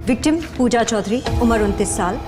Victim पूजा चौधरी, उम्र 29 साल।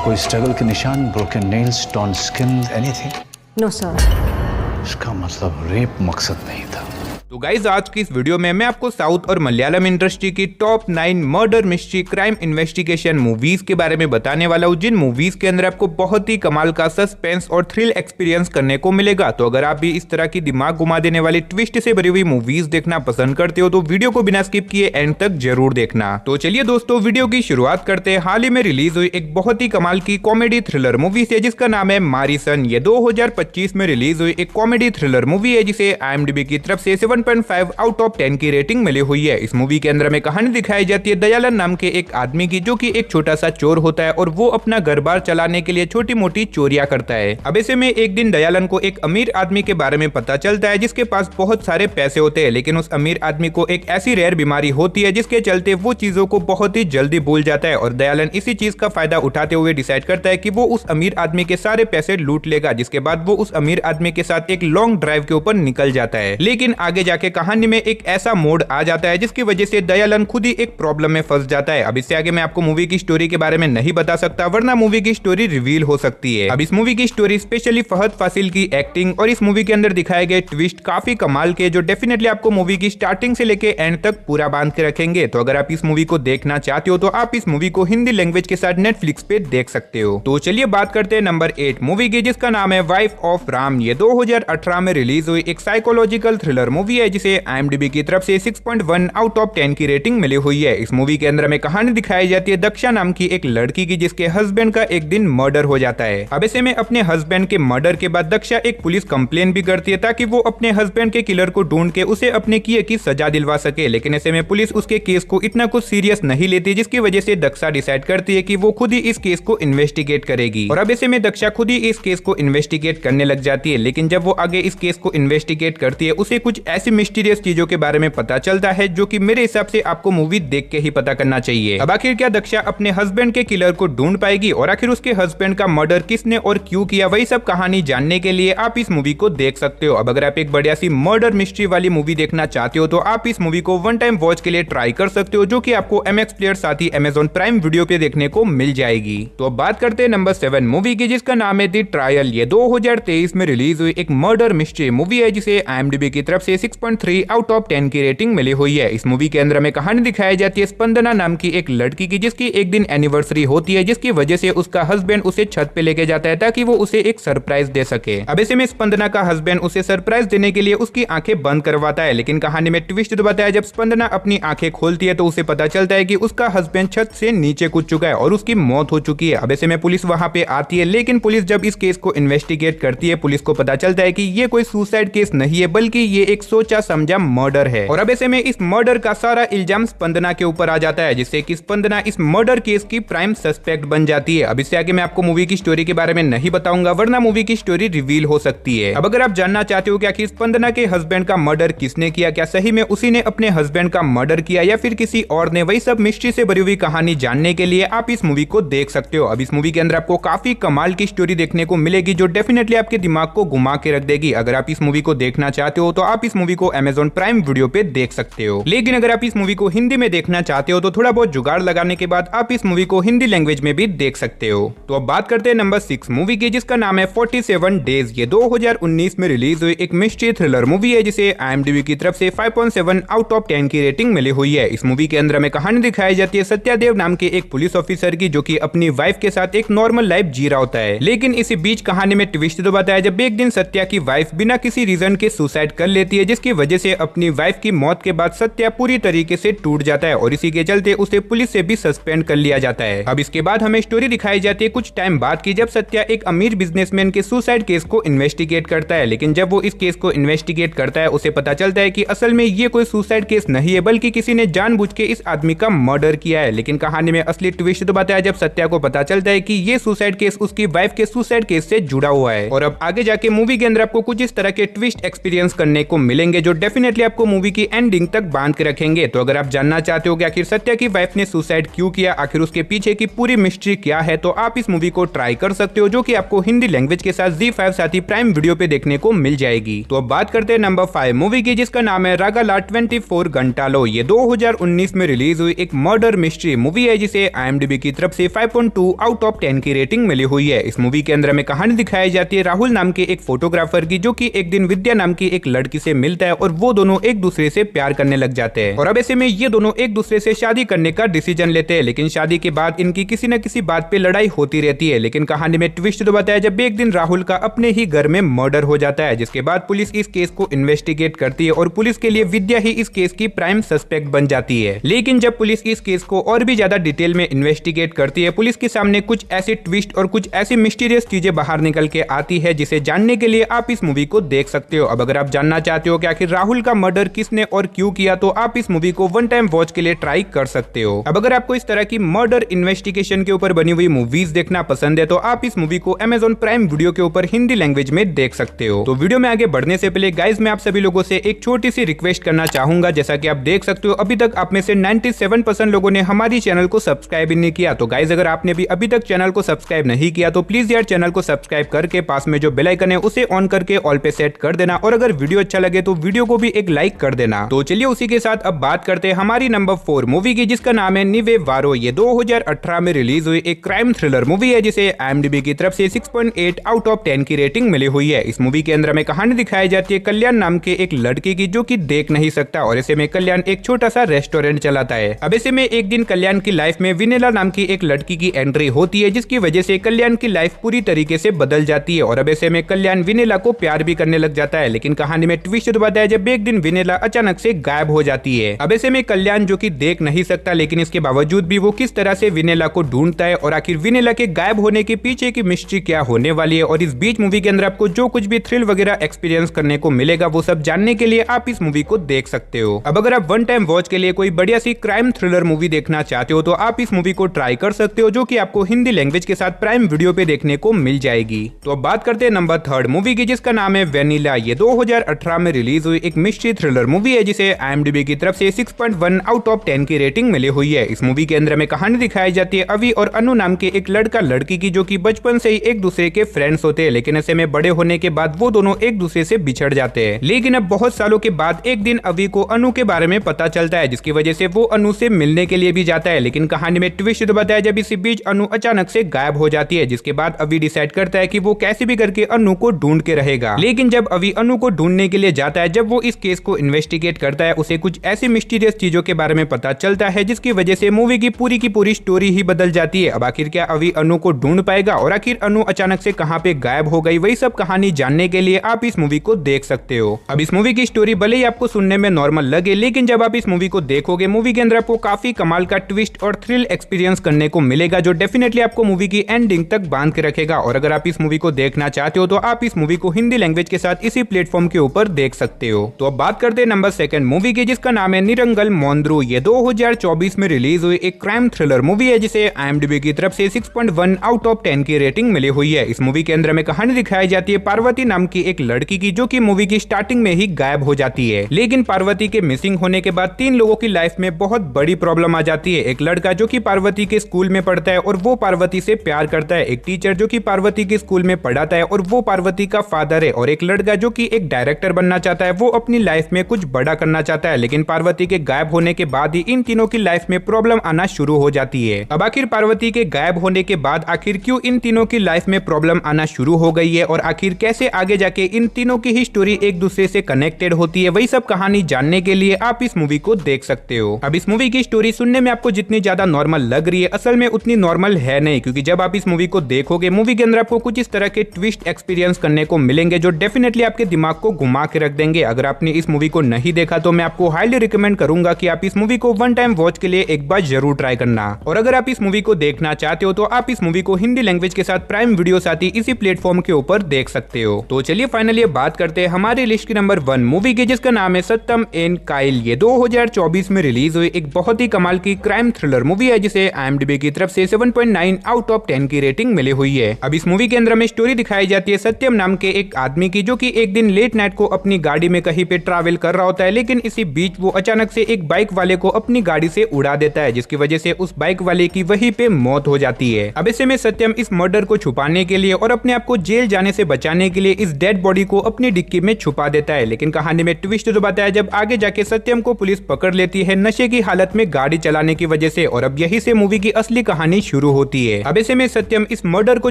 कोई स्ट्रगल के निशान, broken nails, torn skin, anything? No sir. इसका मतलब रेप मकसद नहीं था। तो गाइज आज की इस वीडियो में मैं आपको साउथ और मलयालम इंडस्ट्री की top 9 murder mystery crime investigation movies के बारे में बताने वाला हूँ, जिन मूवीज के अंदर आपको बहुत ही कमाल का सस्पेंस और थ्रिल एक्सपीरियंस करने को मिलेगा। तो अगर आप भी इस तरह की दिमाग घुमा देने वाली ट्विस्ट से भरी हुई मूवीज देखना पसंद करते हो तो वीडियो को बिना स्किप किए एंड तक जरूर देखना। तो चलिए दोस्तों वीडियो की शुरुआत करते हैं। हाल ही में रिलीज हुई एक बहुत ही कमाल की कॉमेडी थ्रिलर मूवी से जिसका नाम है मारीसन। ये 2025 में रिलीज हुई एक कॉमेडी थ्रिलर मूवी है जिसे IMDb की तरफ से 7.5 आउट ऑफ 10 की रेटिंग मिली हुई है। इस मूवी के अंदर में कहानी दिखाई जाती है दयालन नाम के एक आदमी की, जो कि एक छोटा सा चोर होता है और वो अपना घर बार चलाने के लिए छोटी मोटी चोरियां करता है। अब ऐसे में एक दिन दयालन को एक अमीर आदमी के बारे में पता चलता है जिसके पास बहुत सारे पैसे होते हैं, लेकिन उस अमीर आदमी को एक ऐसी रेयर बीमारी होती है जिसके चलते वो चीजों को बहुत ही जल्दी भूल जाता है। और दयालन इसी चीज का फायदा उठाते हुए डिसाइड करता है कि वो उस अमीर आदमी के सारे पैसे लूट लेगा, जिसके बाद वो उस अमीर आदमी के साथ एक लॉन्ग ड्राइव के ऊपर निकल जाता है। लेकिन आगे जाके कहानी में एक ऐसा मोड आ जाता है जिसकी वजह से दयालन खुद ही एक प्रॉब्लम में फंस जाता है। अब इससे आगे मैं आपको मूवी की स्टोरी के बारे में नहीं बता सकता, वरना मूवी की स्टोरी रिवील हो सकती है। अब इस मूवी की स्टोरी स्पेशली फहद फासिल की एक्टिंग और इस मूवी के अंदर दिखाए गए ट्विस्ट काफी कमाल के, जो डेफिनेटली आपको मूवी की स्टार्टिंग से लेके एंड तक पूरा बांध के रखेंगे। तो अगर आप इस मूवी को देखना चाहते हो तो आप इस मूवी को हिंदी लैंग्वेज के साथ नेटफ्लिक्स पे देख सकते हो। तो चलिए बात करते हैं नंबर 8 मूवी की, जिसका नाम है वाइफ ऑफ राम। ये 2018 में रिलीज हुई एक साइकोलॉजिकल थ्रिलर मूवी है जिसे IMDb की तरफ से 6.1 आउट ऑफ 10 की रेटिंग मिली हुई है। इस मूवी के अंदर में कहानी दिखाई जाती है दक्षा नाम की एक लड़की की, जिसके हस्बैंड का एक दिन मर्डर हो जाता है। अब ऐसे में अपने हस्बैंड के मर्डर के बाद दक्षा एक पुलिस कंप्लेन भी करती है ताकि वो अपने हस्बैंड के किलर को ढूंढ के उसे अपने किए की सजा दिलवा सके। लेकिन ऐसे में पुलिस उसके केस को इतना कुछ सीरियस नहीं लेती, जिसकी वजह से दक्षा डिसाइड करती है कि वो खुद ही इस केस को इन्वेस्टिगेट करेगी। और अब ऐसे में दक्षा खुद ही इस केस को इन्वेस्टिगेट करने लग जाती है। लेकिन जब वो आगे इस केस को इन्वेस्टिगेट करती है उसे कुछ ऐसी मिस्टीरियस चीजों के बारे में पता चलता है जो कि मेरे हिसाब से आपको मूवी देख के ही पता करना चाहिए। अब आखिर क्या दक्षा अपने हस्बैंड के किलर को ढूंढ पाएगी और आखिर उसके हस्बैंड का मर्डर किसने और क्यों किया, वही सब कहानी जानने के लिए आप इस मूवी को देख सकते हो। अब अगर आप एक बढ़िया सी मर्डर मिस्ट्री वाली मूवी देखना चाहते हो तो आप इस मूवी को वन टाइम वॉच के लिए ट्राई कर सकते हो, जो कि आपको MX प्लेयर साथ ही Amazon प्राइम वीडियो पे देखने को मिल जाएगी। तो अब बात करते हैं नंबर 7 मूवी की, जिसका नाम है द ट्रायल। ये 2023 में रिलीज हुई एक मर्डर मिस्ट्री मूवी है जिसे IMDb की तरफ से 6.3 आउट ऑफ 10 की रेटिंग मिली हुई है। इस मूवी के अंदर में कहानी दिखाई जाती है स्पंदना नाम की एक लड़की की, जिसकी एक दिन एनिवर्सरी होती है, जिसकी वजह से उसका हस्बैंड उसे छत पे लेके जाता है ताकि वो उसे एक सरप्राइज दे सके। अब ऐसे में स्पंदना का हस्बैंड उसे सरप्राइज देने के लिए उसकी आंखें बंद करवाता है। लेकिन कहानी में ट्विस्ट बताया, जब स्पंदना अपनी आंखें खोलती है तो उसे पता चलता है कि उसका हस्बैंड छत से नीचे कूद चुका है और उसकी मौत हो चुकी है। अब ऐसे में पुलिस वहां पे आती है, लेकिन पुलिस जब इस केस को इन्वेस्टिगेट करती है पुलिस को पता चलता है कि ये कोई सुसाइड केस नहीं है, बल्कि ये एक सोचा समझा मर्डर है। और अब ऐसे में इस मर्डर का सारा इल्जाम स्पंदना के ऊपर आ जाता है, जिससे कि स्पंदना इस मर्डर केस की प्राइम सस्पेक्ट बन जाती है। अब इससे आगे मैं आपको मूवी की स्टोरी के बारे में नहीं बताऊंगा, वरना मूवी की स्टोरी रिवील हो सकती है। अब अगर आप जानना चाहते हो कि आखिर स्पंदना के हस्बैंड का मर्डर किसने किया, क्या सही में उसी ने अपने हस्बैंड का मर्डर किया या फिर किसी और ने, वही सब मिस्ट्री से भरी हुई कहानी जानने के लिए आप इस मूवी को देख सकते हो। अब इस मूवी के अंदर आपको काफी कमाल की स्टोरी देखने को मिलेगी जो डेफिनेटली आपके दिमाग को घुमा के रख देगी। अगर आप इस मूवी को देखना चाहते हो तो आप इस मूवी को Amazon प्राइम वीडियो पे देख सकते हो। लेकिन अगर आप इस मूवी को हिंदी में देखना चाहते हो तो थोड़ा बहुत जुगाड़ लगाने के बाद आप इस मूवी को हिंदी लैंग्वेज में भी देख सकते हो। तो अब बात करते हैं नंबर 6 मूवी की, जिसका नाम है 47 डेज। ये 2019 में रिलीज हुई एक मिस्ट्री थ्रिलर मूवी है जिसे IMDb की तरफ से 5.7 आउट ऑफ 10 की रेटिंग मिली हुई है। इस मूवी के अंदर में कहानी दिखाई जाती है सत्यादेव नाम के एक पुलिस ऑफिसर की, जो कि अपनी वाइफ के साथ एक नॉर्मल लाइफ जी रहा होता है। लेकिन इसी बीच कहानी में ट्विस्ट तो बताया, जब एक दिन सत्या की वाइफ बिना किसी रीजन के सुसाइड कर लेती है, जिसकी वजह से अपनी वाइफ की मौत के बाद सत्या पूरी तरीके से टूट जाता है और इसी के चलते उसे पुलिस से भी सस्पेंड कर लिया जाता है। अब इसके बाद हमें स्टोरी दिखाई जाती है कुछ टाइम बाद की, जब सत्या एक अमीर बिजनेसमैन के सुसाइड केस को इन्वेस्टिगेट करता है। लेकिन जब वो इस केस को इन्वेस्टिगेट करता है उसे पता चलता है कि असल में ये कोई सुसाइड केस नहीं है, बल्कि किसी ने जानबूझ के इस आदमी का मर्डर किया है। लेकिन कहानी में असली ट्विस्ट तो बताया, जब सत्या को पता चलता है कि ये सुसाइड केस उसकी वाइफ के सुसाइड केस से जुड़ा हुआ है। और अब आगे जाके मूवी के अंदर आपको कुछ इस तरह के ट्विस्ट एक्सपीरियंस करने को मिलेंगे मिलेंगे जो डेफिनेटली आपको मूवी की एंडिंग तक बांध के रखेंगे। तो अगर आप जानना चाहते हो कि आखिर सत्या की वाइफ ने सुसाइड क्यों किया, आखिर उसके पीछे की पूरी मिस्ट्री क्या है, तो आप इस मूवी को ट्राई कर सकते हो, जो कि आपको हिंदी लैंग्वेज के साथ ZEE5 साथ ही प्राइम वीडियो पे देखने को मिल जाएगी। तो अब बात करते हैं नंबर 5 मूवी की, जिसका नाम है रागाला 24 घंटालो। ये 2019 में रिलीज हुई एक मर्डर मिस्ट्री मूवी है, जिसे IMDb की तरफ से 5.2 आउट ऑफ 10 की रेटिंग मिली हुई है। इस मूवी के अंदर में कहानी दिखाई जाती है राहुल नाम के एक फोटोग्राफर की, जो कि एक दिन विद्या नाम की एक लड़की से मिलता है और वो दोनों एक दूसरे से प्यार करने लग जाते हैं। और अब ऐसे में ये दोनों एक दूसरे से शादी करने का डिसीजन लेते हैं, लेकिन शादी के बाद इनकी किसी न किसी बात पे लड़ाई होती रहती है। लेकिन कहानी में ट्विस्ट तो बताया जब एक दिन राहुल का अपने ही घर में मर्डर हो जाता है, जिसके बाद पुलिस इस केस को इन्वेस्टिगेट करती है और पुलिस के लिए विद्या ही इस केस की प्राइम सस्पेक्ट बन जाती है। लेकिन जब पुलिस इस केस को और भी ज्यादा डिटेल में इन्वेस्टिगेट करती है, पुलिस के सामने कुछ ऐसे ट्विस्ट और कुछ ऐसी मिस्टीरियस चीजें बाहर निकल के आती है, जिसे जानने के लिए आप इस मूवी को देख सकते हो। अब अगर आप जानना चाहते हो कि आखिर राहुल का मर्डर किसने और क्यों किया, तो आप इस मूवी को वन टाइम वॉच के लिए ट्राई कर सकते हो। अब अगर आपको इस तरह की मर्डर इन्वेस्टिगेशन के ऊपर बनी हुई मूवीज देखना पसंद है, तो आप इस मूवी को Amazon प्राइम वीडियो के ऊपर हिंदी लैंग्वेज में देख सकते हो। तो वीडियो में आगे बढ़ने से पहले गाइज मैं आप सभी लोगों से एक छोटी सी रिक्वेस्ट करना चाहूंगा। जैसा कि आप देख सकते हो अभी तक आप में से 97% लोगों ने हमारी चैनल को सब्सक्राइब ही नहीं किया। तो गाइज अगर आपने भी अभी तक चैनल को सब्सक्राइब नहीं किया, तो प्लीज यार चैनल को सब्सक्राइब करके पास में जो बेल आइकन है उसे ऑन करके ऑल पे सेट कर देना, और अगर वीडियो अच्छा लगे तो वीडियो को भी एक लाइक कर देना। तो चलिए उसी के साथ अब बात करते हैं हमारी नंबर 4 मूवी की, जिसका नाम है निवे वारो। ये 2018 में रिलीज हुई एक क्राइम थ्रिलर मूवी है, जिसे IMDb की तरफ से 6.8 आउट ऑफ 10 की रेटिंग मिली हुई है। इस मूवी के अंदर में कहानी दिखाई जाती है कल्याण नाम के एक लड़के की, जो कि देख नहीं सकता, और ऐसे में कल्याण एक छोटा सा रेस्टोरेंट चलाता है। अब ऐसे में एक दिन कल्याण की लाइफ में विनेला नाम की एक लड़की की एंट्री होती है, जिसकी वजह से कल्याण की लाइफ पूरी तरीके से बदल जाती है। और अब ऐसे में कल्याण विनेला को प्यार भी करने लग जाता है। लेकिन कहानी में ट्विस्ट तो बताया जब एक दिन विनेला अचानक से गायब हो जाती है। अब ऐसे में कल्याण, जो कि देख नहीं सकता, लेकिन इसके बावजूद भी वो किस तरह से विनेला को ढूंढता है, और आखिर विनेला के गायब होने के पीछे की मिस्ट्री क्या होने वाली है, और इस बीच मूवी के अंदर आपको जो कुछ भी थ्रिल वगैरह एक्सपीरियंस करने को मिलेगा, वो सब जानने के लिए आप इस मूवी को देख सकते हो। अब अगर आप वन टाइम वॉच के लिए कोई बढ़िया सी क्राइम थ्रिलर मूवी देखना चाहते हो, तो आप इस मूवी को ट्राई कर सकते हो, जो कि आपको हिंदी लैंग्वेज के साथ प्राइम वीडियो पे देखने को मिल जाएगी। तो अब बात करते हैं नंबर 3 मूवी की, जिसका नाम है वेनिला। ये 2018 में रिलीज हुई एक मिस्ट्री थ्रिलर मूवी है, जिसे IMDb की तरफ से 6.1 आउट ऑफ 10 की रेटिंग मिली हुई है। इस मूवी के अंदर में कहानी दिखाई जाती है अवि और अनु नाम के एक लड़का लड़की की, जो कि बचपन से ही एक दूसरे के फ्रेंड्स होते हैं, लेकिन ऐसे में बड़े होने के बाद वो दोनों एक दूसरे से बिछड़ जाते हैं। लेकिन अब बहुत सालों के बाद एक दिन अवि को अनु के बारे में पता चलता है, जिसकी वजह से वो अनु से मिलने के लिए भी जाता है। लेकिन कहानी में ट्विस्ट बताया जब इसी बीच अनु अचानक से गायब हो जाती है, जिसके बाद अवि डिसाइड करता है कि वो कैसे भी करके अनु को ढूंढ के रहेगा। लेकिन जब अवि अनु को ढूंढने के लिए जाता है, जब वो इस केस को इन्वेस्टिगेट करता है, उसे कुछ ऐसी मिस्टीरियस चीजों के बारे में पता चलता है, जिसकी वजह से मूवी की पूरी स्टोरी ही बदल जाती है। अब आखिर क्या अवि अनु को ढूंढ पाएगा, और आखिर अनु अचानक से कहां पे गायब हो गई, वही सब कहानी जानने के लिए आप इस मूवी को देख सकते हो। अब इस मूवी की स्टोरी भले ही आपको सुनने में नॉर्मल लगे, लेकिन जब आप इस मूवी को देखोगे, मूवी के अंदर आपको काफी कमाल का ट्विस्ट और थ्रिल एक्सपीरियंस करने को मिलेगा, जो डेफिनेटली आपको मूवी की एंडिंग तक बांध के रखेगा। और अगर आप इस मूवी को देखना चाहते हो, तो आप इस मूवी को हिंदी लैंग्वेज के साथ इसी प्लेटफॉर्म के ऊपर देख सकते हो। तो अब बात करते हैं नंबर 2 मूवी की, जिसका नाम है निरंगल मोंद्रू। ये 2024 में रिलीज हुई एक क्राइम थ्रिलर मूवी है, जिसे IMDb की तरफ से 6.1 आउट ऑफ 10 की रेटिंग मिली हुई है। इस मूवी के अंदर में कहानी दिखाई जाती है पार्वती नाम की एक लड़की की, जो कि मूवी की स्टार्टिंग में ही गायब हो जाती है। लेकिन पार्वती के मिसिंग होने के बाद 3 लोगों की लाइफ में बहुत बड़ी प्रॉब्लम आ जाती है। एक लड़का जो कि पार्वती के स्कूल में पढ़ता है और वो पार्वती से प्यार करता है, एक टीचर जो कि पार्वती के स्कूल में पढ़ाता है और वो पार्वती का फादर है, और एक लड़का जो कि एक डायरेक्टर बनना चाहता है, वो अपनी लाइफ में कुछ बड़ा करना चाहता है। लेकिन पार्वती के गायब होने के बाद ही इन तीनों की लाइफ में प्रॉब्लम आना शुरू हो जाती है। अब आखिर पार्वती के गायब होने के बाद आखिर क्यों इन तीनों की लाइफ में प्रॉब्लम आना शुरू हो गई है, और आखिर कैसे आगे जाके इन तीनों की ही स्टोरी एक दूसरे से कनेक्टेड होती है, वही सब कहानी जानने के लिए आप इस मूवी को देख सकते हो। अब इस मूवी की स्टोरी सुनने में आपको जितनी ज्यादा नॉर्मल लग रही है, असल में उतनी नॉर्मल है नहीं, क्योंकि जब आप इस मूवी को देखोगे, मूवी के अंदर आपको कुछ इस तरह के ट्विस्ट एक्सपीरियंस करने को मिलेंगे, जो डेफिनेटली आपके दिमाग को घुमा के रख देंगे। अगर आपने इस मूवी को नहीं देखा, तो मैं आपको हाईली रिकमेंड करूंगा कि आप इस मूवी को वन टाइम वॉच के लिए एक बार जरूर ट्राई करना। और अगर आप इस मूवी को देखना चाहते हो, तो आप इस मूवी को हिंदी लैंग्वेज के साथ प्राइम वीडियो साथ ही इसी प्लेटफॉर्म के ऊपर देख सकते हो। तो चलिए फाइनली बात करते हैं हमारी लिस्ट की नंबर 1 मूवी की, जिसका नाम है सत्यम एंड काइल। ये 2024 में रिलीज हुई एक बहुत ही कमाल की क्राइम थ्रिलर मूवी है, जिसे IMDb की तरफ से 7.9 आउट ऑफ 10 की रेटिंग मिली हुई है। अब इस मूवी के अंदर में स्टोरी दिखाई जाती है सत्यम नाम के एक आदमी की, जो कि एक दिन लेट नाइट को अपनी गाड़ी में कहीं पे ट्रैवल कर रहा होता है, लेकिन इसी बीच वो अचानक से एक बाइक वाले को अपनी गाड़ी से उड़ा देता है, जिसकी वजह से उस बाइक वाले की वहीं पे मौत हो जाती है। अब ऐसे में सत्यम इस मर्डर को छुपाने के लिए और अपने आप को जेल जाने से बचाने के लिए इस डेड बॉडी को अपनी डिक्की में छुपा देता है। लेकिन कहानी में ट्विस्ट तो बताया जब आगे जाके सत्यम को पुलिस पकड़ लेती है नशे की हालत में गाड़ी चलाने की वजह से, और अब यही से मूवी की असली कहानी शुरू होती है। अब ऐसे में सत्यम इस मर्डर को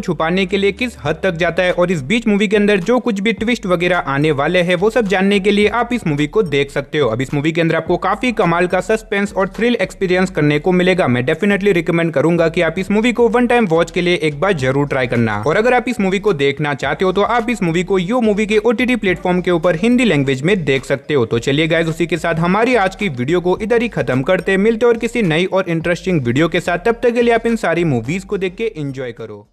छुपाने के लिए किस हद तक जाता है और इस बीच मूवी के अंदर जो कुछ भी ट्विस्ट वगैरह आने वाले हैं वो सब जानने के लिए आप इस मूवी को देख सकते हो। अब इस मूवी के अंदर आपको काफी कमाल का सस्पेंस और थ्रिल एक्सपीरियंस करने को मिलेगा। मैं डेफिनेटली रिकमेंड करूंगा कि आप इस मूवी को वन टाइम वॉच के लिए एक बार जरूर ट्राई करना। और अगर आप इस मूवी को देखना चाहते हो तो आप इस मूवी को यो मूवी के OTT प्लेटफॉर्म के ऊपर हिंदी लैंग्वेज में देख सकते हो। तो चलिए गाइस, उसी के साथ हमारी आज की वीडियो को इधर ही खत्म करते, मिलते और किसी नई और इंटरेस्टिंग वीडियो के साथ। तब तक के लिए आप इन सारी मूवीज को देख के एंजॉय करो।